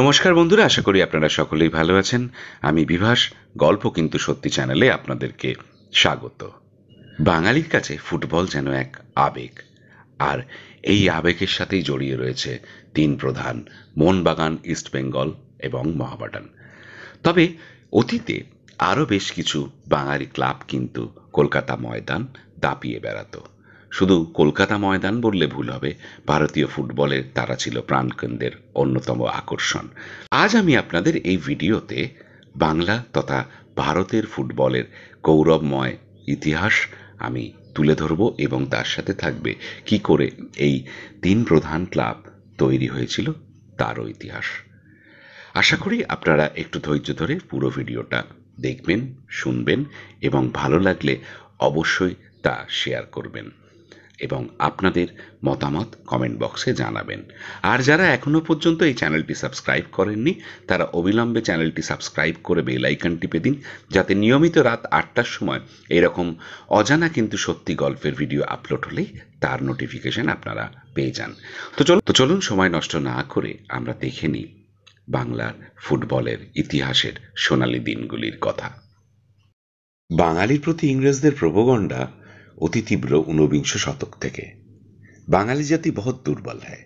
নমস্কার বন্ধুরা, আশা করি আপনারা সকলেই ভালো আছেন। আমি বিভাস, গল্প কিন্তু সত্যি চ্যানেলে আপনাদেরকে স্বাগত। বাঙালির কাছে ফুটবল যেন এক আবেগ, আর এই আবেগের সাথেই জড়িয়ে রয়েছে তিন প্রধান: মোহনবাগান, ইস্টবেঙ্গল এবং মোহামেডান। তবে অতীতে আরও বেশ কিছু বাঙালি ক্লাব কিন্তু কলকাতা ময়দান দাপিয়ে বেড়াতো। শুধু কলকাতা ময়দান বললে ভুল হবে, ভারতীয় ফুটবলের তারা ছিল প্রাণকেন্দ্রের অন্যতম আকর্ষণ। আজ আমি আপনাদের এই ভিডিওতে বাংলা তথা ভারতের ফুটবলের গৌরবময় ইতিহাস আমি তুলে ধরব, এবং তার সাথে থাকবে কি করে এই তিন প্রধান ক্লাব তৈরি হয়েছিল তারও ইতিহাস। আশা করি আপনারা একটু ধৈর্য ধরে পুরো ভিডিওটা দেখবেন, শুনবেন এবং ভালো লাগলে অবশ্যই তা শেয়ার করবেন এবং আপনাদের মতামত কমেন্ট বক্সে জানাবেন। আর যারা এখনো পর্যন্ত এই চ্যানেলটি সাবস্ক্রাইব করেননি, তারা অবিলম্বে চ্যানেলটি সাবস্ক্রাইব করে বেল আইকন টিপে দিন, যাতে নিয়মিত রাত ৮টার সময় এরকম অজানা কিন্তু সত্যি গল্পের ভিডিও আপলোড হলেই তার নোটিফিকেশন আপনারা পেয়ে যান। তো চলুন সময় নষ্ট না করে আমরা দেখে নিই বাংলার ফুটবলের ইতিহাসের সোনালী দিনগুলির কথা। বাঙালির প্রতি ইংরেজদের প্রোপাগান্ডা অতি তীব্র ঊনবিংশ শতক থেকে। বাঙালি জাতি বহুত দুর্বল হ্যায়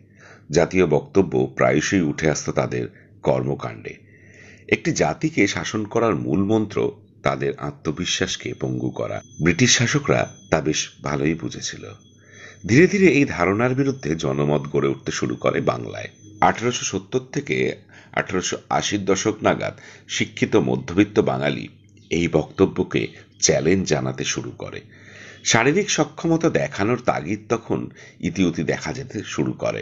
জাতীয় বক্তব্য প্রায়শই উঠে আসত তাদের কর্মকাণ্ডে। একটি জাতিকে শাসন করার মূল মন্ত্র তাদের আত্মবিশ্বাসকে পঙ্গু করা। ব্রিটিশ শাসকরা তা বেশ ভালোই বুঝেছিল। ধীরে ধীরে এই ধারণার বিরুদ্ধে জনমত গড়ে উঠতে শুরু করে বাংলায়। 1870 থেকে 1880 দশক নাগাদ শিক্ষিত মধ্যবিত্ত বাঙালি এই বক্তব্যকে চ্যালেঞ্জ জানাতে শুরু করে। শারীরিক সক্ষমতা দেখানোর তাগিদ তখন ইতিউতি দেখা যেতে শুরু করে।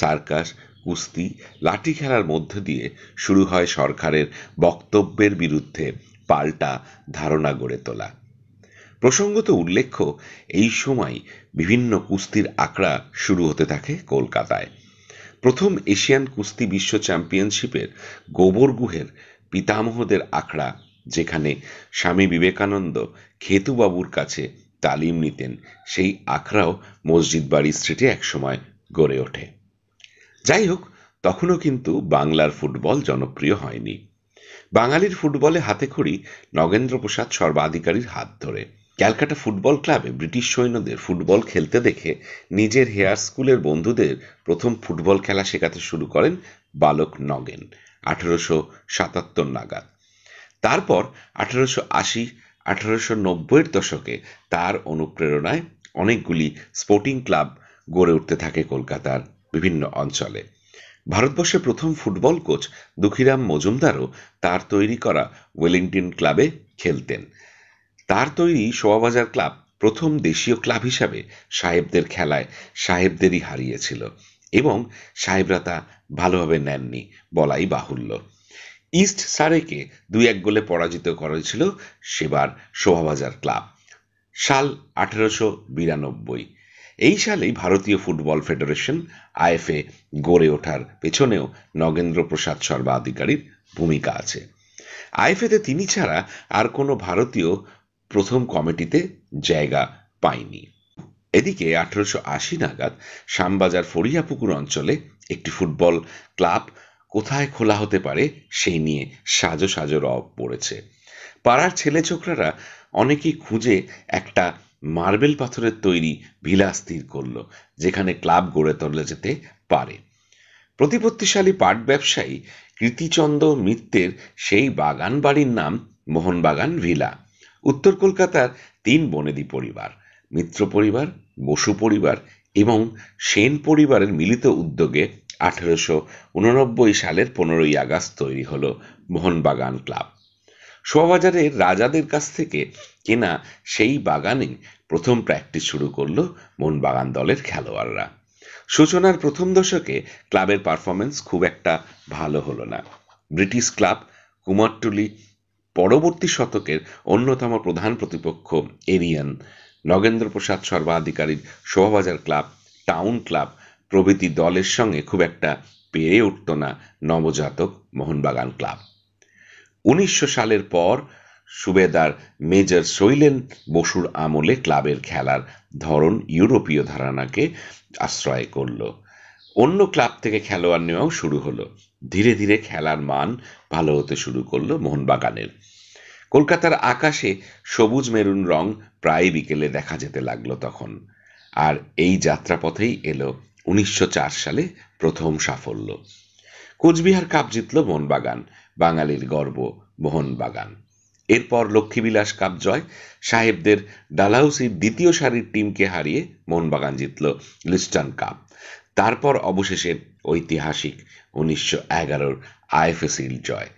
সার্কাস, কুস্তি, লাঠি খেলার মধ্য দিয়ে শুরু হয় সরকারের বক্তব্যের বিরুদ্ধে পাল্টা ধারণা গড়ে তোলা। প্রসঙ্গত উল্লেখ্য, এই সময় বিভিন্ন কুস্তির আখড়া শুরু হতে থাকে কলকাতায়। প্রথম এশিয়ান কুস্তি বিশ্ব চ্যাম্পিয়নশিপের গোবরগুহের পিতামহদের আখড়া, যেখানে স্বামী বিবেকানন্দ খেতুবাবুর কাছে তালিম নিতেন, সেই আখড়াও মসজিদ বাড়ি স্ট্রিটে একসময় গড়ে ওঠে। যাই হোক, তখনও কিন্তু বাংলার ফুটবল জনপ্রিয় হয়নি। বাঙালির ফুটবলে হাতেখড়ি নগেন্দ্রপ্রসাদ সর্বাধিকারীর হাত ধরে। ক্যালকাটা ফুটবল ক্লাবে ব্রিটিশ সৈন্যদের ফুটবল খেলতে দেখে নিজের হেয়ার স্কুলের বন্ধুদের প্রথম ফুটবল খেলা শেখাতে শুরু করেন বালক নগেন 1877 নাগাদ। তারপর 1880, 1890-এর দশকে তার অনুপ্রেরণায় অনেকগুলি স্পোর্টিং ক্লাব গড়ে উঠতে থাকে কলকাতার বিভিন্ন অঞ্চলে। ভারতবর্ষের প্রথম ফুটবল কোচ দুঃখীরাম মজুমদারও তার তৈরি করা ওয়েলিংটন ক্লাবে খেলতেন। তার তৈরি শোভাবাজার ক্লাব প্রথম দেশীয় ক্লাব হিসাবে সাহেবদের খেলায় সাহেবদেরই হারিয়েছিল, এবং সাহেবরা তা ভালোভাবে নেননি বলাই বাহুল্য। ইস্ট সারেকে 2-1 গোলে পরাজিত করেছিল সেবার শোভাবাজার ক্লাব। সাল 1892। এই সালেই ভারতীয় ফুটবল ফেডারেশন আইএফএ গড়ে ওঠার পেছনেও নগেন্দ্রপ্রসাদ সর্বাধিকারীর ভূমিকা আছে। আইএফএতে তিনি ছাড়া আর কোনো ভারতীয় প্রথম কমিটিতে জায়গা পায়নি। এদিকে 1880 নাগাদ শ্যামবাজার ফড়িয়াপুকুর অঞ্চলে একটি ফুটবল ক্লাব কোথায় খোলা হতে পারে সেই নিয়ে সাজো সাজো রব পড়েছে। পাড়ার ছেলে ছোকরারা অনেকেই খুঁজে একটা মার্বেল পাথরের তৈরি ভিলা স্থির করল, যেখানে ক্লাব গড়ে তোলা যেতে পারে। প্রতিপত্তিশালী পাট ব্যবসায়ী কৃতিচন্দ্র মিত্রের সেই বাগান বাড়ির নাম মোহনবাগান ভিলা। উত্তর কলকাতার 3 বনেদি পরিবার, মিত্র পরিবার, বসু পরিবার এবং সেন পরিবারের মিলিত উদ্যোগে 1889 সালের 15ই আগস্ট তৈরি হল মোহনবাগান ক্লাব। শোভাবাজারের রাজাদের কাছ থেকে কেনা সেই বাগানে প্রথম প্র্যাকটিস শুরু করল মোহনবাগান দলের খেলোয়াড়রা। সূচনার প্রথম দশকে ক্লাবের পারফরমেন্স খুব একটা ভালো হলো না। ব্রিটিশ ক্লাব কুমারটুলি, পরবর্তী শতকের অন্যতম প্রধান প্রতিপক্ষ এরিয়ান, নগেন্দ্রপ্রসাদ সর্বাধিকারীর শোভাবাজার ক্লাব, টাউন ক্লাব প্রভৃতি দলের সঙ্গে খুব একটা পেরে উঠত না নবজাতক মোহনবাগান ক্লাব। 1900 সালের পর সুবেদার মেজর শৈলেন বসুর আমলে ক্লাবের খেলার ধরন ইউরোপীয় ধারণাকে আশ্রয় করল। অন্য ক্লাব থেকে খেলোয়াড় নেওয়াও শুরু হলো। ধীরে ধীরে খেলার মান ভালো হতে শুরু করলো মোহনবাগানের। কলকাতার আকাশে সবুজ মেরুন রং প্রায় বিকেলে দেখা যেতে লাগলো তখন। আর এই যাত্রাপথেই এলো ১৯০৪ সালে প্রথম সাফল্য। কোচবিহার কাপ জিতল মোহনবাগান, বাঙালির গর্ব মোহনবাগান। এরপর লক্ষ্মীবিলাস কাপ জয়, সাহেবদের ডালহাউসির দ্বিতীয় সারির টিমকে হারিয়ে মোহনবাগান জিতল লিস্টন কাপ। তারপর অবশেষে ঐতিহাসিক ১৯১১-র আইএফএ শিল্ড জয়।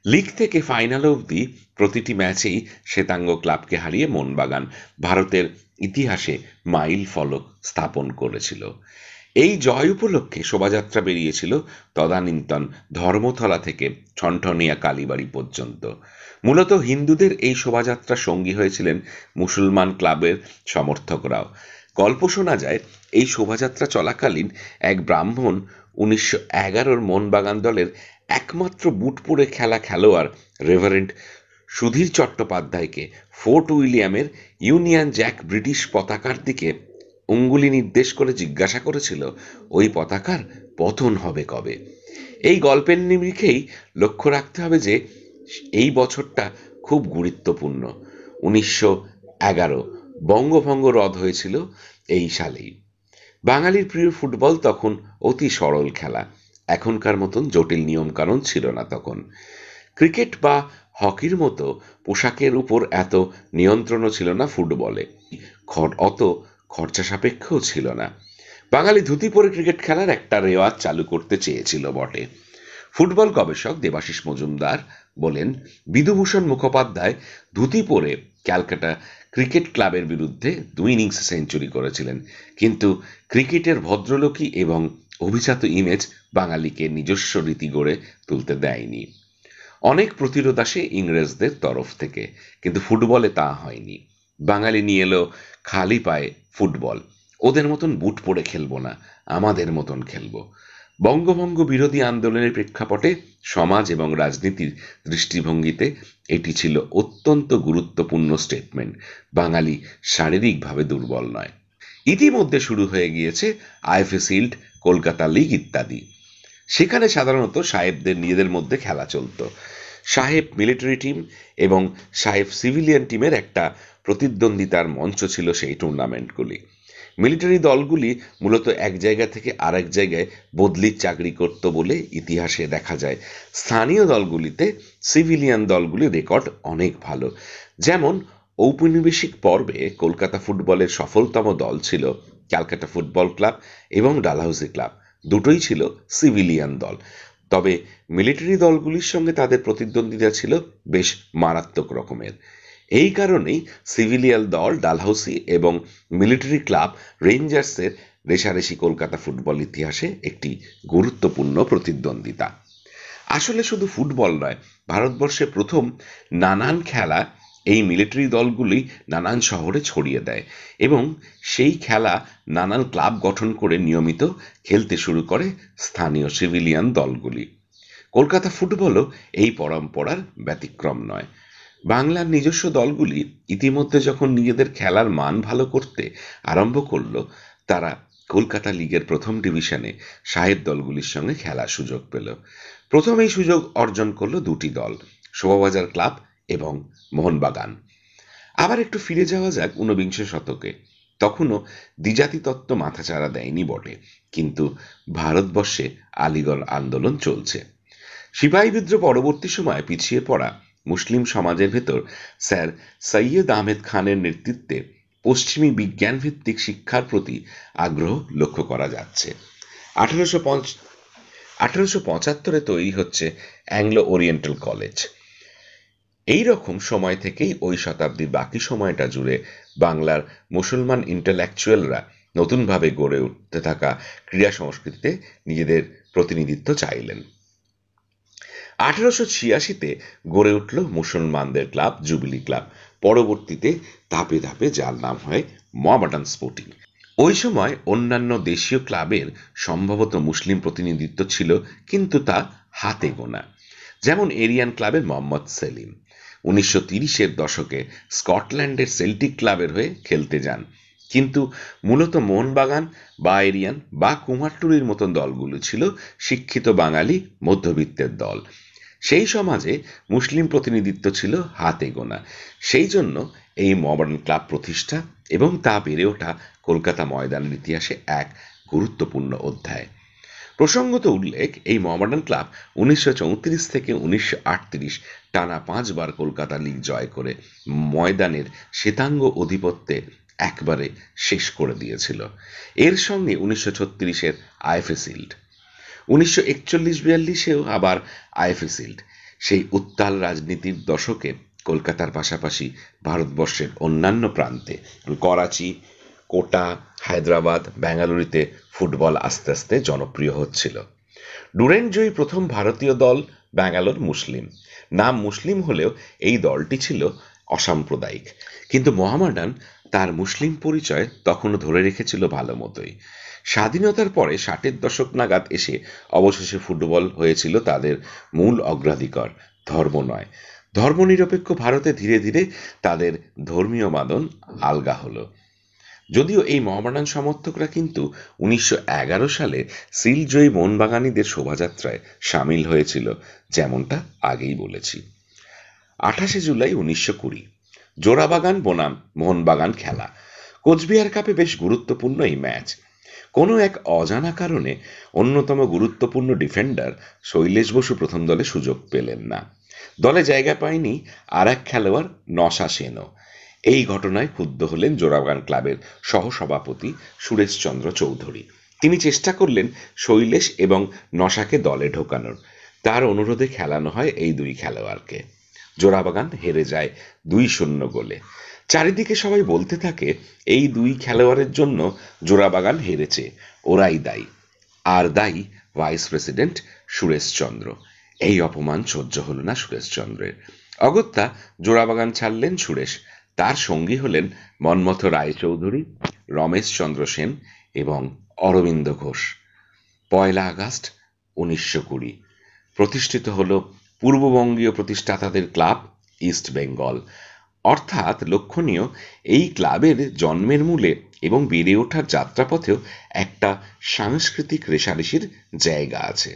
লিগ থেকে ফাইনাল অবধি প্রতিটি ম্যাচেই শ্বেতাঙ্গ ক্লাবকে হারিয়ে মোহনবাগান ভারতের ইতিহাসে মাইল ফলক স্থাপন করেছিল। এই জয় উপলক্ষে শোভাযাত্রা বেরিয়েছিল তদানীন্তন ধর্মতলা থেকে ঠনঠনিয়া কালীবাড়ি পর্যন্ত। মূলত হিন্দুদের এই শোভাযাত্রা সঙ্গী হয়েছিলেন মুসলমান ক্লাবের সমর্থকরাও। গল্প শোনা যায়, এই শোভাযাত্রা চলাকালীন এক ব্রাহ্মণ ১৯১১-র মোহনবাগান দলের একমাত্র বুট পরে খেলা খেলোয়াড় রেভারেন্ড সুধীর চট্টোপাধ্যায়কে ফোর্ট উইলিয়ামের ইউনিয়ন জ্যাক ব্রিটিশ পতাকার দিকে অঙ্গুলি নির্দেশ করে জিজ্ঞাসা করেছিল, ওই পতাকার পতন হবে কবে। এই গল্পের নিরিখেই লক্ষ্য রাখতে হবে যে এই বছরটা খুব গুরুত্বপূর্ণ। ১৯১১ বঙ্গভঙ্গ রদ হয়েছিল এই সালেই। বাঙালির প্রিয় ফুটবল তখন অতি সরল খেলা, এখনকার মতন জটিল নিয়মকানুন ছিল না তখন। ক্রিকেট বা হকির মতো পোশাকের উপর এত নিয়ন্ত্রণও ছিল না ফুটবলে, অত খরচা সাপেক্ষও ছিল না। বাঙালি ধুতি পরে ক্রিকেট খেলার একটা রেওয়াজ চালু করতে চেয়েছিল বটে। ফুটবল গবেষক দেবাশিস মজুমদার বলেন, বিধুভূষণ মুখোপাধ্যায় ধুতি পরে ক্যালকাটা ক্রিকেট ক্লাবের বিরুদ্ধে ২ ইনিংসে সেঞ্চুরি করেছিলেন, কিন্তু ক্রিকেটের ভদ্রলোকী এবং অভিজাত ইমেজ বাঙালিকে নিজস্ব রীতি গড়ে তুলতে দেয়নি। অনেক প্রতিরোধ আসে ইংরেজদের তরফ থেকে, কিন্তু ফুটবলে তা হয়নি। বাঙালি নিয়ে এলো খালি পায়ে ফুটবল। ওদের মতন বুট পরে খেলবো না, আমাদের মতন খেলবো। বঙ্গভঙ্গ বিরোধী আন্দোলনের প্রেক্ষাপটে সমাজ এবং রাজনীতির দৃষ্টিভঙ্গিতে এটি ছিল অত্যন্ত গুরুত্বপূর্ণ স্টেটমেন্ট। বাঙালি শারীরিকভাবে দুর্বল নয়। ইতিমধ্যে শুরু হয়ে গিয়েছে আইএফএ শিল্ড, কলকাতা লিগ ইত্যাদি। সেখানে সাধারণত সাহেবদের নিজেদের মধ্যে খেলা চলত। সাহেব মিলিটারি টিম এবং সাহেব সিভিলিয়ান টিমের একটা প্রতিদ্বন্দ্বিতার মঞ্চ ছিল সেই টুর্নামেন্টগুলি। মিলিটারি দলগুলি মূলত এক জায়গা থেকে আরেক জায়গায় বদলির চাকরি করত বলে ইতিহাসে দেখা যায়। স্থানীয় দলগুলিতে সিভিলিয়ান দলগুলির রেকর্ড অনেক ভালো। যেমন ঔপনিবেশিক পর্বে কলকাতা ফুটবলের সফলতম দল ছিল ক্যালকাটা ফুটবল ক্লাব এবং ডালহাউসি ক্লাব, দুটোই ছিল সিভিলিয়ান দল। তবে মিলিটারি দলগুলির সঙ্গে তাদের প্রতিদ্বন্দ্বিতা ছিল বেশ মারাত্মক রকমের। এই কারণেই সিভিলিয়ান দল ডালহাউসি এবং মিলিটারি ক্লাব রেঞ্জার্সের রেষারেষি কলকাতা ফুটবল ইতিহাসে একটি গুরুত্বপূর্ণ প্রতিদ্বন্দ্বিতা। আসলে শুধু ফুটবল নয়, ভারতবর্ষে প্রথম নানান খেলা এই মিলিটারি দলগুলি নানান শহরে ছড়িয়ে দেয় এবং সেই খেলা নানান ক্লাব গঠন করে নিয়মিত খেলতে শুরু করে স্থানীয় সিভিলিয়ান দলগুলি। কলকাতা ফুটবলও এই পরম্পরার ব্যতিক্রম নয়। বাংলার নিজস্ব দলগুলি ইতিমধ্যে যখন নিজেদের খেলার মান ভালো করতে আরম্ভ করল, তারা কলকাতা লিগের প্রথম ডিভিশনে সাহেব দলগুলির সঙ্গে খেলার সুযোগ পেল। প্রথম এই সুযোগ অর্জন করল দুটি দল, শোভাবাজার ক্লাব এবং মোহনবাগান। আবার একটু ফিরে যাওয়া যাক ঊনবিংশ শতকে। তখনও দ্বিজাতি তত্ত্ব মাথাচাড়া দেয়নি বটে, কিন্তু ভারতবর্ষে আলিগড় আন্দোলন চলছে। সিপাহী বিদ্রোহ পরবর্তী সময়ে পিছিয়ে পড়া মুসলিম সমাজের ভেতর স্যার সৈয়দ আহমেদ খানের নেতৃত্বে পশ্চিমী বিজ্ঞানভিত্তিক শিক্ষার প্রতি আগ্রহ লক্ষ্য করা যাচ্ছে। 1875-এ তৈরি হচ্ছে অ্যাংলো ওরিয়েন্টাল কলেজ। এই রকম সময় থেকেই ওই শতাব্দীর বাকি সময়টা জুড়ে বাংলার মুসলমান ইন্টেলেকচুয়ালরা নতুনভাবে গড়ে উঠতে থাকা ক্রীড়া সংস্কৃতিতে নিজেদের প্রতিনিধিত্ব চাইলেন। 1886-তে গড়ে উঠল মুসলমানদের ক্লাব জুবিলি ক্লাব, পরবর্তীতে ধাপে ধাপে যার নাম হয় মোহামেডান স্পোর্টিং। ওই সময় অন্যান্য দেশীয় ক্লাবের সম্ভবত মুসলিম প্রতিনিধিত্ব ছিল, কিন্তু তা হাতে গোনা। যেমন এরিয়ান ক্লাবের মোহাম্মদ সেলিম 1930-এর দশকে স্কটল্যান্ডের সেল্টিক ক্লাবের হয়ে খেলতে যান। কিন্তু মূলত মোহনবাগান বা এরিয়ান বা কুমারটুলির মতন দলগুলো ছিল শিক্ষিত বাঙালি মধ্যবিত্তের দল। সেই সমাজে মুসলিম প্রতিনিধিত্ব ছিল হাতে গোনা। সেই জন্য এই মডার্ন ক্লাব প্রতিষ্ঠা এবং তা বেড়ে ওঠা কলকাতা ময়দানের ইতিহাসে এক গুরুত্বপূর্ণ অধ্যায়। প্রসঙ্গত উল্লেখ, এই মোহামেডান ক্লাব ১৯৩৪ থেকে ১৯৩৮ টানা ৫ বার কলকাতা লিগ জয় করে ময়দানের শ্বেতাঙ্গ আধিপত্যে একবারে শেষ করে দিয়েছিল। এর সঙ্গে ১৯৩৬-এর আইএফএ শিল্ড, ১৯৪১-৪২-এও আবার আইএফএ শিল্ড। সেই উত্তাল রাজনীতির দশকে কলকাতার পাশাপাশি ভারতবর্ষের অন্যান্য প্রান্তে করাচি, কোটা, হায়দ্রাবাদ, বেঙ্গালুরুতে ফুটবল আস্তে আস্তে জনপ্রিয় হচ্ছিল। ডুরেন্ট জয়ী প্রথম ভারতীয় দল ব্যাঙ্গালোর মুসলিম। নাম মুসলিম হলেও এই দলটি ছিল অসাম্প্রদায়িক, কিন্তু মোহামেডান তার মুসলিম পরিচয় তখনও ধরে রেখেছিল ভালো মতোই। স্বাধীনতার পরে ৬০-এর দশক নাগাদ এসে অবশেষে ফুটবল হয়েছিল তাদের মূল অগ্রাধিকার, ধর্ম নয়। ধর্মনিরপেক্ষ ভারতে ধীরে ধীরে তাদের ধর্মীয় বাঁধন আলগা হলো। যদিও এই মোহামেডান সমর্থকরা কিন্তু ১৯১১ সালে সিলজয়ী মোহনবাগানীদের শোভাযাত্রায় সামিল হয়েছিল, যেমনটা আগেই বলেছি। ২৮ জুলাই ১৯২০ জোড়াবাগান বনাম মোহনবাগান খেলা। কোচবিহার কাপে বেশ গুরুত্বপূর্ণ এই ম্যাচ। কোনো এক অজানা কারণে অন্যতম গুরুত্বপূর্ণ ডিফেন্ডার শৈলেশ বসু প্রথম দলে সুযোগ পেলেন না। দলে জায়গা পায়নি আর এক খেলোয়াড় নশা সেনও। এই ঘটনায় ক্ষুব্ধ হলেন জোড়াবাগান ক্লাবের সহসভাপতি সুরেশচন্দ্র চৌধুরী। তিনি চেষ্টা করলেন শৈলেশ এবং নশাকে দলে ঢোকানোর। তার অনুরোধে খেলানো হয় এই দুই খেলোয়াড়কে। জোড়াবাগান হেরে যায় ২-০ গোলে। চারিদিকে সবাই বলতে থাকে এই দুই খেলোয়াড়ের জন্য জোড়াবাগান হেরেছে, ওরাই দায়ী। আর দায়ী ভাইস প্রেসিডেন্ট সুরেশচন্দ্র। এই অপমান সহ্য হল না সুরেশচন্দ্রের। অগত্যা জোড়াবাগান ছাড়লেন সুরেশ। তার সঙ্গী হলেন মন্মথ রায়চৌধুরী, রমেশ চন্দ্র সেন এবং অরবিন্দ ঘোষ। ১লা আগস্ট ১৯২০ প্রতিষ্ঠিত হল পূর্ববঙ্গীয় প্রতিষ্ঠাতাদের ক্লাব ইস্ট বেঙ্গল। অর্থাৎ লক্ষণীয়, এই ক্লাবের জন্মের মূলে এবং বেড়ে ওঠার যাত্রাপথেও একটা সাংস্কৃতিক রেষারেষির জায়গা আছে।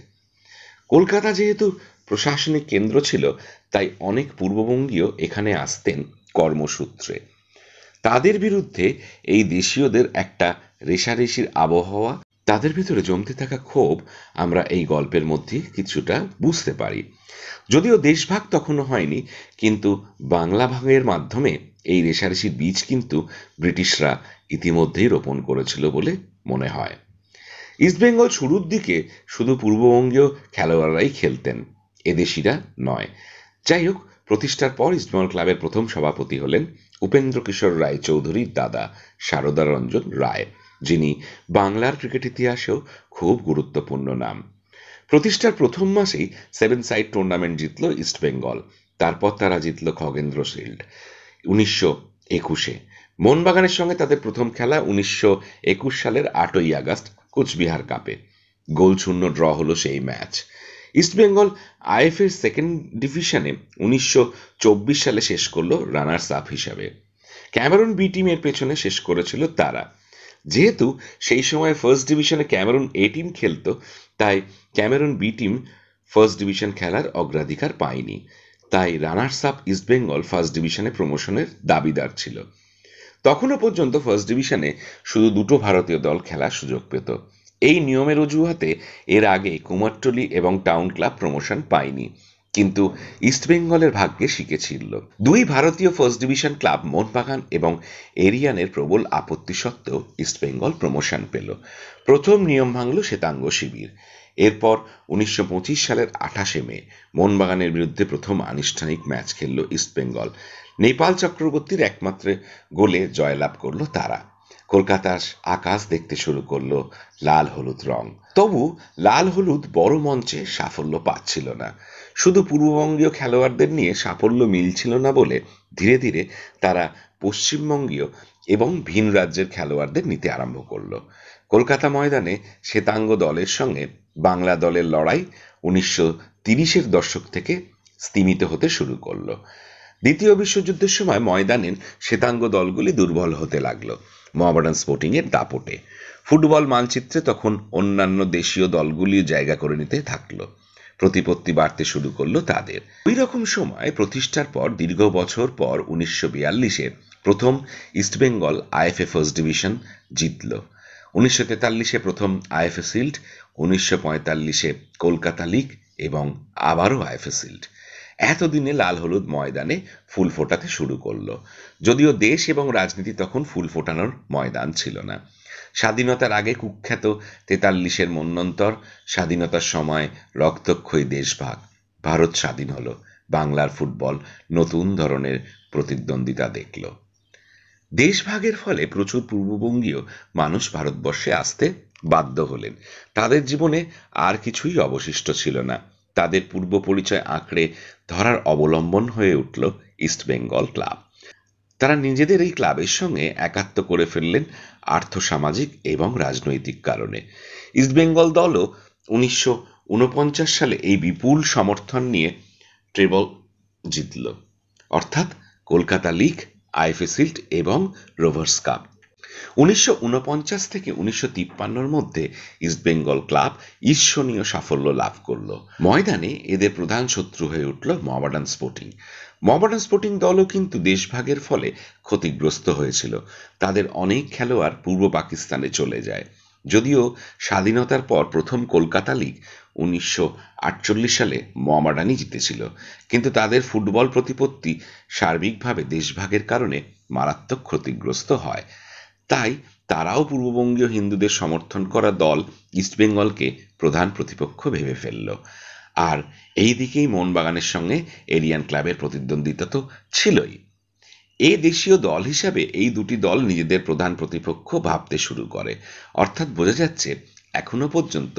কলকাতা যেহেতু প্রশাসনিক কেন্দ্র ছিল, তাই অনেক পূর্ববঙ্গীয় এখানে আসতেন কর্মসূত্রে। তাদের বিরুদ্ধে এই দেশীয়দের একটা রেষারেষির আবহাওয়া, তাদের ভিতরে জমতে থাকা ক্ষোভ আমরা এই গল্পের মধ্যে কিছুটা বুঝতে পারি। যদিও দেশভাগ তখনও হয়নি, কিন্তু বাংলা ভাগের মাধ্যমে এই রেষারেষির বীজ কিন্তু ব্রিটিশরা ইতিমধ্যেই রোপণ করেছিল বলে মনে হয়। ইস্টবেঙ্গল শুরুর দিকে শুধু পূর্ববঙ্গীয় খেলোয়াড়রাই খেলতেন, এদেশিরা নয়। যাই হোক, প্রতিষ্ঠার পর ইস্টবেঙ্গল ক্লাবের প্রথম সভাপতি হলেন উপেন্দ্র কিশোর রায়চৌধুরীর দাদা সারদা রঞ্জন রায়, যিনি বাংলার ক্রিকেট ইতিহাসেও খুব গুরুত্বপূর্ণ নাম। প্রতিষ্ঠার প্রথম মাসেই 7 সাইড টুর্নামেন্ট জিতল ইস্টবেঙ্গল। তারপর তারা জিতল খগেন্দ্র শিল্ড ১৯২১-এ। মোহনবাগানের সঙ্গে তাদের প্রথম খেলা ১৯২১ সালের ৮ই আগস্ট কোচবিহার কাপে। গোলশূন্য ড্র হলো সেই ম্যাচ। ইস্টবেঙ্গল আইএফএ সেকেন্ড ডিভিশনে ১৯২৪ সালে শেষ করলো রানার্স আপ হিসাবে। ক্যামেরুন বি টিমের পেছনে শেষ করেছিল তারা। যেহেতু সেই সময় ফার্স্ট ডিভিশনে ক্যামেরুন এ টিম খেলত, তাই Cameroon B team first division খেলার অগ্রাধিকার পায়নি। তাই রানার্স আপ ইস্টবেঙ্গল ফার্স্ট ডিভিশনে প্রমোশনের দাবিদার ছিল। তখনও পর্যন্ত ফার্স্ট ডিভিশনে শুধু দুটো ভারতীয় দল খেলার সুযোগ পেত। এই নিয়মের অজুহাতে এর আগে কুমারটুলি এবং টাউন ক্লাব প্রমোশন পায়নি, কিন্তু ইস্টবেঙ্গলের ভাগ্যে শিখেছিল। দুই ভারতীয় ফার্স্ট ডিভিশন ক্লাব মোহনবাগান এবং এরিয়ানের প্রবল আপত্তি সত্ত্বেও ইস্টবেঙ্গল প্রমোশন পেল। প্রথম নিয়ম ভাঙল শ্বেতাঙ্গ শিবির। এরপর ১৯২৫ সালের ২৮ মে মোহনবাগানের বিরুদ্ধে প্রথম আনুষ্ঠানিক ম্যাচ খেলল ইস্টবেঙ্গল। নেপাল চক্রবর্তীর একমাত্র গোলে জয়লাভ করল তারা। কলকাতার আকাশ দেখতে শুরু করলো লাল হলুদ রং। তবু লাল হলুদ বড় মঞ্চে সাফল্য পাচ্ছিল না। শুধু পূর্ববঙ্গীয় খেলোয়াড়দের নিয়ে সাফল্য মিলছিল না বলে ধীরে ধীরে তারা পশ্চিমবঙ্গীয় এবং ভিন রাজ্যের খেলোয়াড়দের নিতে আরম্ভ করলো। কলকাতা ময়দানে শ্বেতাঙ্গ দলের সঙ্গে বাংলা দলের লড়াই ১৯৩০-এর দশক থেকে স্তিমিত হতে শুরু করলো। দ্বিতীয় বিশ্বযুদ্ধের সময় ময়দানের শ্বেতাঙ্গ দলগুলি দুর্বল হতে লাগলো। মোহামেডান স্পোর্টিংয়ের দাপটে। ফুটবল মানচিত্রে তখন অন্যান্য দেশীয় দলগুলি জায়গা করে নিতে থাকলো, প্রতিপত্তি বাড়তে শুরু করলো তাদের। ওই রকম সময় প্রতিষ্ঠার পর দীর্ঘ বছর পর 1942-এ প্রথম ইস্টবেঙ্গল আইএফএ ফার্স্ট ডিভিশন জিতল। 1943-এ প্রথম আইএফএ শিল্ড, 1945-এ কলকাতা লিগ এবং আবারও আইএফএ শিল্ড। এতদিনে লাল হলুদ ময়দানে ফুল ফোটাতে শুরু করলো, যদিও দেশ এবং রাজনীতি তখন ফুল ফোটানোর ময়দান ছিল না। স্বাধীনতার আগে কুখ্যাত 43-এর মন্বন্তর, স্বাধীনতার সময় রক্তক্ষয়ী দেশভাগ, ভারত স্বাধীন হলো, বাংলার ফুটবল নতুন ধরনের প্রতিদ্বন্দ্বিতা দেখল। দেশভাগের ফলে প্রচুর পূর্ববঙ্গীয় মানুষ ভারতবর্ষে আসতে বাধ্য হলেন। তাদের জীবনে আর কিছুই অবশিষ্ট ছিল না। তাদের পূর্ব পরিচয় আঁকড়ে ধরার অবলম্বন হয়ে উঠল ইস্টবেঙ্গল ক্লাব। তারা নিজেদের এই ক্লাবের সঙ্গে একাত্ম করে ফেললেন আর্থসামাজিক এবং রাজনৈতিক কারণে। ইস্টবেঙ্গল দলও 1949 সালে এই বিপুল সমর্থন নিয়ে ট্রেবল জিতল, অর্থাৎ কলকাতা লিগ, আইএফএ শিল্ড এবং রোভার্স কাপ। 1949 থেকে 1953-র মধ্যে ইস্টবেঙ্গল ক্লাব ঈর্ষণীয় সাফল্য লাভ করল। ময়দানে এদের প্রধান শত্রু হয়ে উঠল মোহামেডান স্পোর্টিং। মোহামেডান স্পোর্টিং দলও কিন্তু দেশভাগের ফলে ক্ষতিগ্রস্ত হয়েছিল। তাদের অনেক খেলোয়াড় পূর্ব পাকিস্তানে চলে যায়। যদিও স্বাধীনতার পর প্রথম কলকাতা লিগ 1948 সালে মোহামেডানই জিতেছিল, কিন্তু তাদের ফুটবল প্রতিপত্তি সার্বিকভাবে দেশভাগের কারণে মারাত্মক ক্ষতিগ্রস্ত হয়। তাই তারাও পূর্ববঙ্গীয় হিন্দুদের সমর্থন করা দল ইস্টবেঙ্গলকে প্রধান প্রতিপক্ষ ভেবে ফেলল। আর এই দিকেই মোহনবাগানের সঙ্গে এরিয়ান ক্লাবের প্রতিদ্বন্দ্বিতা তো ছিলই। এই দেশীয় দল হিসাবে এই দুটি দল নিজেদের প্রধান প্রতিপক্ষ ভাবতে শুরু করে। অর্থাৎ বোঝা যাচ্ছে এখনো পর্যন্ত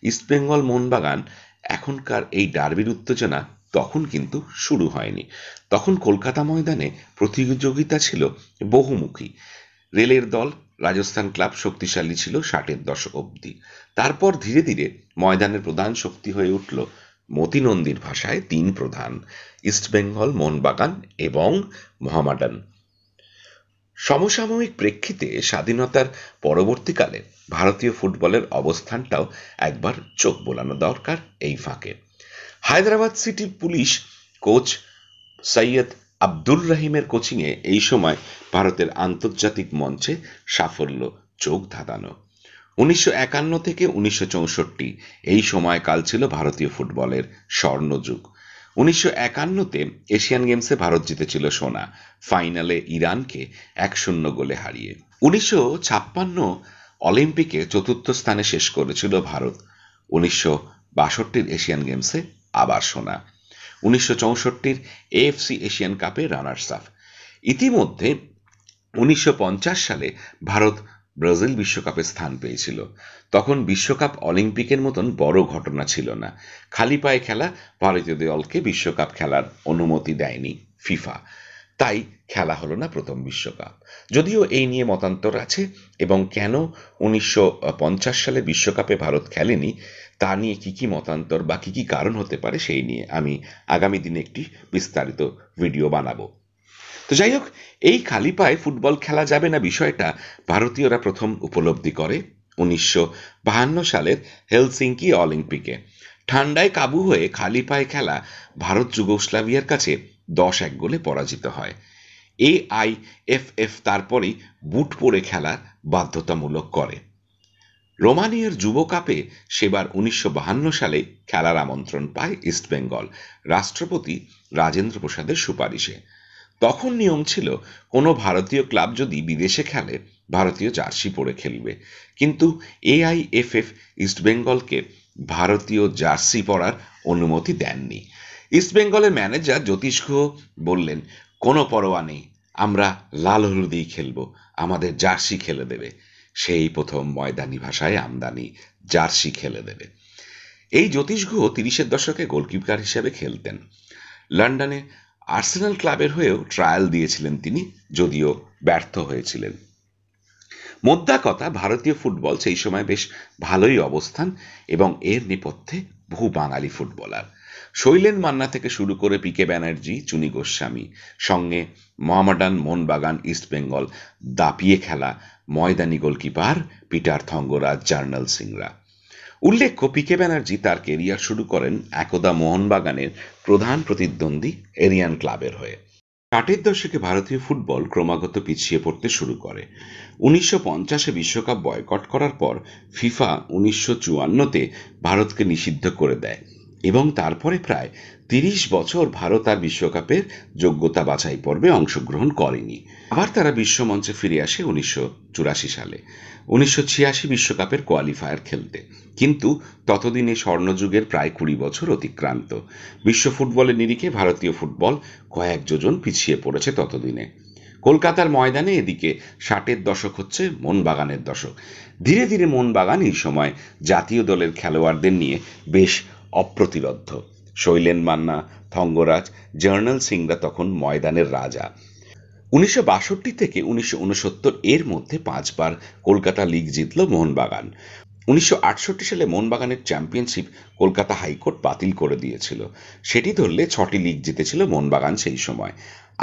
ইস্টবেঙ্গল মোহনবাগান এখনকার এই ডার্বির উত্তেজনা তখন কিন্তু শুরু হয়নি। তখন কলকাতা ময়দানে প্রতিযোগিতা ছিল বহুমুখী। রেলের দল রাজস্থান ক্লাব শক্তিশালী ছিল 60-এর দশক অবধি। তারপর ধীরে ধীরে ময়দানের প্রধান শক্তি হয়ে উঠল মতি নন্দীর ভাষায় তিন প্রধান: ইস্টবেঙ্গল, মোহনবাগান এবং মোহামেডান। সমসাময়িক প্রেক্ষিতে স্বাধীনতার পরবর্তীকালে ভারতীয় ফুটবলের অবস্থানটাও একবার চোখ বোলানো দরকার এই ফাঁকে। Hyderabad city police coach Syed Abdur রহিমের কোচিংয়ে এই সময় ভারতের আন্তর্জাতিক মঞ্চে সাফল্য চোখ ধাঁধানো। 1951 থেকে 1964 এই সময়কাল ছিল ভারতীয় ফুটবলের স্বর্ণযুগ। 1951-তে এশিয়ান গেমসে ভারত জিতেছিল সোনা, ফাইনালে ইরানকে 1-0 গোলে হারিয়ে। 1956 অলিম্পিকে চতুর্থ স্থানে শেষ করেছিল ভারত। 1962-র এশিয়ান গেমসে আবার সোনা। 1964-র এএফসি এশিয়ান কাপে রানার্স আপ। ইতিমধ্যে 1950 সালে ভারত ব্রাজিল বিশ্বকাপে স্থান পেয়েছিল। তখন বিশ্বকাপ অলিম্পিকের মতন বড় ঘটনা ছিল না। খালি পায়ে খেলা ভারতীয় দলকে বিশ্বকাপ খেলার অনুমতি দেয়নি ফিফা, তাই খেলা হলো না প্রথম বিশ্বকাপ। যদিও এই নিয়ে মতান্তর আছে এবং কেন 1950 সালে বিশ্বকাপে ভারত খেলেনি তা নিয়ে কি মতান্তর বা কি কারণ হতে পারে সেই নিয়ে আমি আগামী দিনে একটি বিস্তারিত ভিডিও বানাবো। তো যাই হোক, এই খালি পায়ে ফুটবল খেলা যাবে না বিষয়টা ভারতীয়রা প্রথম উপলব্ধি করে 1952 সালের হেলসিঙ্কি অলিম্পিকে। ঠান্ডায় কাবু হয়ে খালি পায়ে খেলা ভারত যুগোস্লাভিয়ার কাছে 10-1 গোলে পরাজিত হয়। এআইএফএফ তারপরেই বুট পরে খেলার বাধ্যতামূলক করে। রোমানিয়ার যুব কাপে সেবার 1952 সালে খেলার আমন্ত্রণ পায় ইস্টবেঙ্গল, রাষ্ট্রপতি রাজেন্দ্র প্রসাদের সুপারিশে। তখন নিয়ম ছিল কোনো ভারতীয় ক্লাব যদি বিদেশে খেলে ভারতীয় জার্সি পরে খেলবে, কিন্তু এআইএফএফ ইস্টবেঙ্গলকে ভারতীয় জার্সি পরার অনুমতি দেননি। ইস্টবেঙ্গলের ম্যানেজার জ্যোতিষ গুহ বললেন, কোনো পরোয়া নেই, আমরা লাল হলুদেই খেলব, আমাদের জার্সি খেলে দেবে। সেই প্রথম ময়দানি ভাষায় আমদানি জার্সি খেলে দেবে। এই জ্যোতিষ গুহ 30-এর দশকে গোলকিপার হিসেবে খেলতেন। লন্ডনে আর্সেনাল ক্লাবের হয়েও ট্রায়াল দিয়েছিলেন তিনি, যদিও ব্যর্থ হয়েছিলেন। মোদ্দা কথা, ভারতীয় ফুটবল সেই সময় বেশ ভালোই অবস্থান এবং এর নেপথ্যে বহু বাঙালি ফুটবলার। শৈলেন মান্না থেকে শুরু করে পিকে ব্যানার্জি, চুনী গোস্বামী, সঙ্গে মোহামেডান, মোহনবাগান, ইস্টবেঙ্গল দাপিয়ে খেলা ময়দানি goalkeeper Peter Thangaraj, journal Singra. উল্লেখ্য, পিকে ব্যানার্জি তার কেরিয়ার শুরু করেন একদা মোহনবাগানের প্রধান প্রতিদ্বন্দ্বী এরিয়ান ক্লাবের হয়ে। 60-এর দশকে ভারতীয় ফুটবল ক্রমাগত পিছিয়ে পড়তে শুরু করে। 1950-এ বিশ্বকাপ বয়কট করার পর ফিফা 1954-তে ভারতকে নিষিদ্ধ করে দেয় এবং তারপরে প্রায় 30 বছর ভারত আর বিশ্বকাপের যোগ্যতা বাছাই পর্বে অংশগ্রহণ করেনি। আবার তারা বিশ্বমঞ্চে ফিরে আসে 1984 সালে 1986 বিশ্বকাপের কোয়ালিফায়ার খেলতে। কিন্তু ততদিনে স্বর্ণযুগের প্রায় 20 বছর অতিক্রান্ত। বিশ্ব ফুটবলের নিরিখে ভারতীয় ফুটবল কয়েক যোজন পিছিয়ে পড়েছে ততদিনে। কলকাতার ময়দানে এদিকে 60-এর দশক হচ্ছে মোহনবাগানের দশক। ধীরে ধীরে মোহনবাগান এই সময় জাতীয় দলের খেলোয়াড়দের নিয়ে বেশ অপ্রতিরোধ্য। শৈলেন মান্না, থঙ্গরাজ, জার্নাল সিংরা তখন ময়দানের রাজা। 1962 থেকে 1969 এর মধ্যে 5 বার কলকাতা লিগ জিতল মোহনবাগান। 1968 সালে মোহনবাগানের চ্যাম্পিয়নশিপ কলকাতা হাইকোর্ট বাতিল করে দিয়েছিল। সেটি ধরলে 6টি লিগ জিতেছিল মোহনবাগান সেই সময়।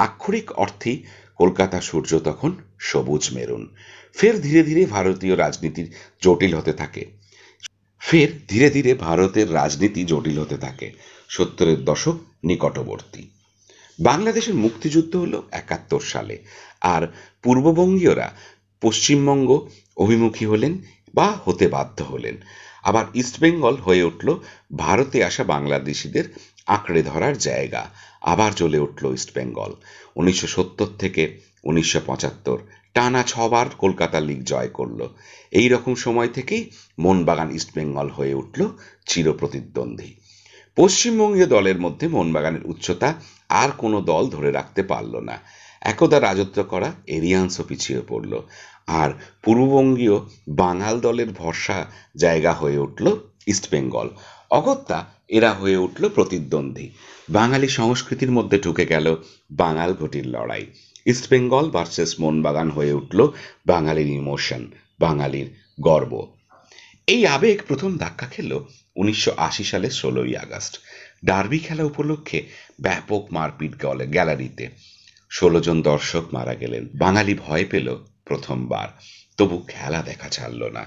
আক্ষরিক অর্থেই কলকাতা সূর্য তখন সবুজ মেরুন। ফের ধীরে ধীরে ভারতীয় রাজনীতির জটিল হতে থাকে ভারতের রাজনীতি জটিল হতে থাকে। 70-এর দশক নিকটবর্তী। বাংলাদেশের মুক্তিযুদ্ধ হলো 71 সালে, আর পূর্ববঙ্গীয়রা পশ্চিমবঙ্গ অভিমুখী হলেন বা হতে বাধ্য হলেন। আবার ইস্টবেঙ্গল হয়ে উঠল ভারতে আসা বাংলাদেশিদের আঁকড়ে ধরার জায়গা। আবার জ্বলে উঠল ইস্টবেঙ্গল। 1970 থেকে 1975 টানা 6 বার কলকাতা লিগ জয় করল। এই রকম সময় থেকেই মোহনবাগান ইস্টবেঙ্গল হয়ে উঠল চিরপ্রতিদ্বন্দ্বী। পশ্চিমবঙ্গীয় দলের মধ্যে মোহনবাগানের উচ্চতা আর কোনো দল ধরে রাখতে পারল না। একদা রাজত্ব করা এরিয়ান্সও পিছিয়ে পড়ল, আর পূর্ববঙ্গীয় বাঙাল দলের ভরসা জায়গা হয়ে উঠল ইস্টবেঙ্গল। অগত্যা এরা হয়ে উঠল প্রতিদ্বন্দ্বী। বাঙালি সংস্কৃতির মধ্যে ঢুকে গেল বাঙাল ঘটির লড়াই। ইস্টবেঙ্গল ভার্সেস মোহনবাগান হয়ে উঠল বাঙালির ইমোশন, বাঙালির গর্ব। এই আবেগ প্রথম ধাক্কা খেল 1980 সালের 16ই আগস্ট। ডার্বি খেলা উপলক্ষে ব্যাপক মারপিট গ্যালারিতে। 16 জন দর্শক মারা গেলেন। বাঙালি ভয় পেল প্রথমবার, তবু খেলা দেখা ছাড়ল না।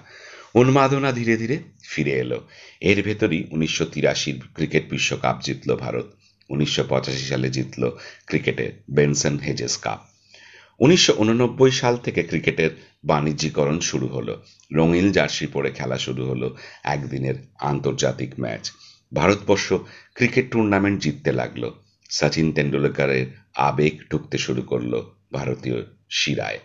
উন্মাদনা ধীরে ধীরে ফিরে এলো। এর ভেতরই 1983 ক্রিকেট বিশ্বকাপ জিতল ভারত। 1985 সালে জিতল ক্রিকেটের বেনসন হেজেস কাপ। 1989 সাল থেকে ক্রিকেটের বাণিজ্যিকরণ শুরু হলো। রঙিন জার্সি পরে খেলা শুরু হলো একদিনের আন্তর্জাতিক ম্যাচ। ভারতবর্ষ ক্রিকেট টুর্নামেন্ট জিততে লাগলো। সচিন তেন্ডুলকরের আবেগ ঢুকতে শুরু করলো ভারতীয় শিরায়।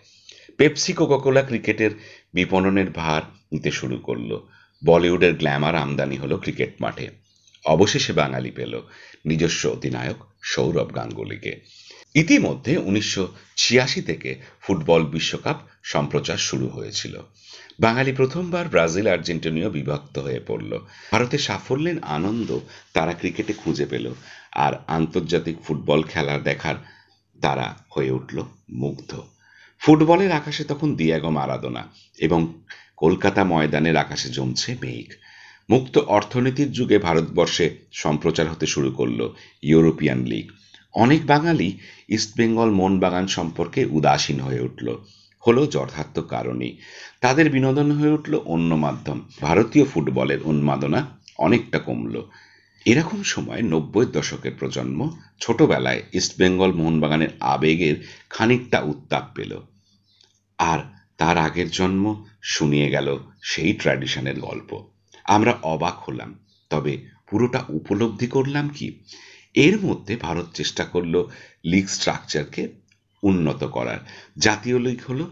পেপসি, কোকাকোলা ক্রিকেটের বিপণনের ভার নিতে শুরু করলো। বলিউডের গ্ল্যামার আমদানি হলো ক্রিকেট মাঠে। অবশেষে বাঙালি পেল নিজস্ব অধিনায়ক সৌরভ গাঙ্গুলিকে। ইতিমধ্যে 1986 থেকে ফুটবল বিশ্বকাপ সম্প্রচার শুরু হয়েছিল। বাঙালি প্রথমবার ব্রাজিল আর্জেন্টিনীয় বিভক্ত হয়ে পড়ল। ভারতের সাফল্যের আনন্দ তারা ক্রিকেটে খুঁজে পেল, আর আন্তর্জাতিক ফুটবল খেলা দেখার তারা হয়ে উঠল মুগ্ধ। ফুটবলের আকাশে তখন দিয়েগো মারাদোনা এবং কলকাতা ময়দানের আকাশে জমছে মেঘ। মুক্ত অর্থনীতির যুগে ভারতবর্ষে সম্প্রচার হতে শুরু করল ইউরোপিয়ান লিগ। অনেক বাঙালি ইস্টবেঙ্গল মোহনবাগান সম্পর্কে উদাসীন হয়ে উঠল। হলো যথার্থ কারণেই। তাদের বিনোদন হয়ে উঠল অন্য মাধ্যম। ভারতীয় ফুটবলের উন্মাদনা অনেকটা কমল। এরকম সময় 90-এর দশকের প্রজন্ম ছোটবেলায় ইস্টবেঙ্গল মোহনবাগানের আবেগের খানিকটা উত্তাপ পেল, আর তার আগের জন্ম শুনিয়ে গেল সেই ট্র্যাডিশনের গল্প। আমরা অবাক হলাম, তবে পুরোটা উপলব্ধি করলাম কি? এর মধ্যে ভারত চেষ্টা করল লিগ স্ট্রাকচারকে উন্নত করার। জাতীয় লিগ হলো,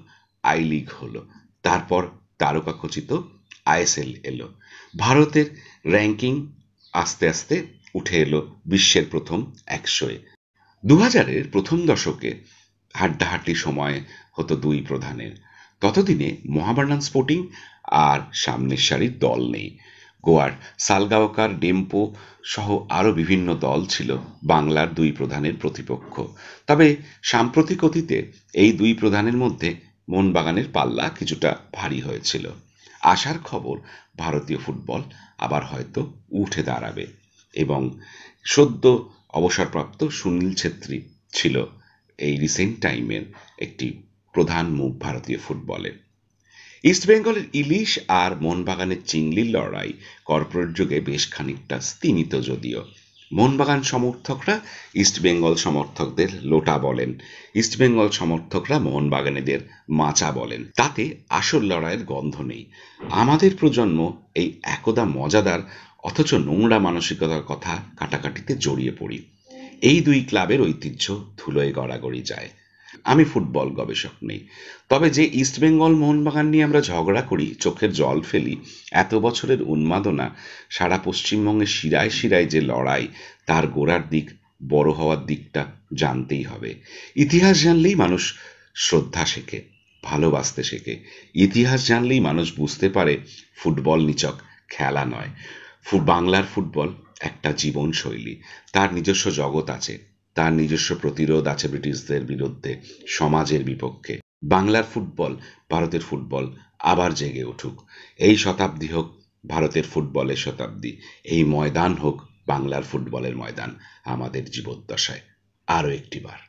আই লিগ হলো, তারপর তারকাখচিত আইএসএল এলো। ভারতের র্যাঙ্কিং আস্তে আস্তে উঠে এলো বিশ্বের প্রথম 100-এ। 2000-এর প্রথম দশকে হাড্ডাহাড্ডি সময় হতো দুই প্রধানের। ততদিনে মোহামেডান স্পোর্টিং আর সামনের সারির দল নেই। গোয়ার সালগাওকার, ডেম্পো সহ আরও বিভিন্ন দল ছিল বাংলার দুই প্রধানের প্রতিপক্ষ। তবে সাম্প্রতিক অতীতে এই দুই প্রধানের মধ্যে মোহনবাগানের পাল্লা কিছুটা ভারী হয়েছিল। আশার খবর, ভারতীয় ফুটবল আবার হয়তো উঠে দাঁড়াবে। এবং সদ্য অবসরপ্রাপ্ত সুনীল ছেত্রী ছিল এই রিসেন্ট টাইমের একটি প্রধান মুখ ভারতীয় ফুটবলে। ইস্টবেঙ্গলের ইলিশ আর মোহনবাগানের চিংড়ির লড়াই কর্পোরেট যুগে বেশ খানিকটা স্তিমিত, যদিও মোহনবাগান সমর্থকরা ইস্টবেঙ্গল সমর্থকদের লোটা বলেন, ইস্টবেঙ্গল সমর্থকরা মোহনবাগানীদের মাচা বলেন, তাতে আসল লড়াইয়ের গন্ধ নেই। আমাদের প্রজন্ম এই একদা মজাদার অথচ নোংরা মানসিকতার কথা কাটাকাটিতে জড়িয়ে পড়ি। এই দুই ক্লাবের ঐতিহ্য ধুলোয় গড়াগড়ি যায়। আমি ফুটবল গবেষক নেই, তবে যে ইস্টবেঙ্গল মোহনবাগান নিয়ে আমরা ঝগড়া করি, চোখের জল ফেলি, এত বছরের উন্মাদনা, সারা পশ্চিমবঙ্গের শিরায় শিরায় যে লড়াই, তার গোড়ার দিক, বড় হওয়ার দিকটা জানতেই হবে। ইতিহাস জানলেই মানুষ শ্রদ্ধা শেখে, ভালোবাসতে শেখে। ইতিহাস জানলেই মানুষ বুঝতে পারে ফুটবল নিছক খেলা নয়, বাংলার ফুটবল একটা জীবনশৈলী, তার নিজস্ব জগৎ আছে, তার নিজস্ব প্রতিরোধ আছে ব্রিটিশদের বিরুদ্ধে, সমাজের বিপক্ষে। বাংলার ফুটবল, ভারতের ফুটবল আবার জেগে উঠুক। এই শতাব্দী হোক ভারতের ফুটবলের শতাব্দী, এই ময়দান হোক বাংলার ফুটবলের ময়দান, আমাদের জীবদ্দশায় আরও একটিবার।